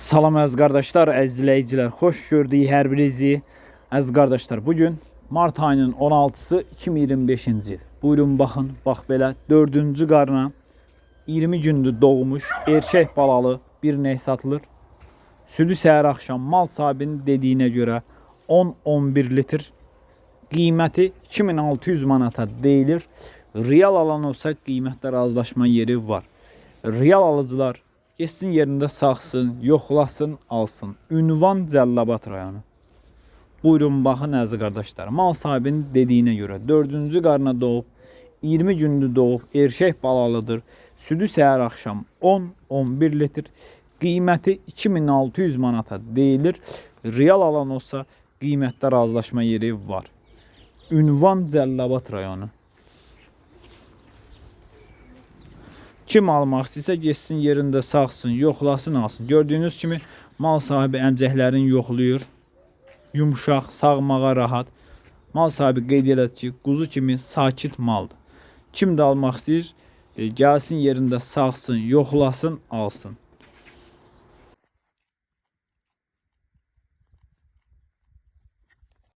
Salam əziz qardaşlar, əziz izləyicilər, xoş gördük hər birinizi. Əziz qardaşlar, bugün mart ayının 16-sı 2025-ci il. Buyurun baxın, bax belə 4-cü qarına 20 gündür doğmuş erkək balalı bir ney satılır. Südü səhər axşam mal sahibinin dediyinə görə 10-11 litr. Qiyməti 2600 manata deyilir. Real alan olsa qiymətdə razılaşma yeri var. Real alıcılar geçsin yerində saxsın, yoxlasın, alsın. Ünvan Cəllabad rayonu. Buyurun baxın əziz qardaşlar. Mal sahibinin dediyinə görə 4-cü qarına doğub, 20 gündür doğub, erkək balalıdır. Südü səhər axşam 10-11 litr. Qiyməti 2600 manata deyilir. Real alan olsa qiymətdə razılaşma yeri var. Ünvan Cəllabad rayonu. Kim almaq istəyirsə geçsin yerində saxsın, yoxlasın, alsın. Gördüyünüz kimi mal sahibi əmcəklərini yoxlayır. Yumuşaq, sağmağa rahat. Mal sahibi qeyd elədi ki, quzu kimi sakit maldır. Kim də almaq istəyir, gəlsin yerində saxsın, yoxlasın, alsın.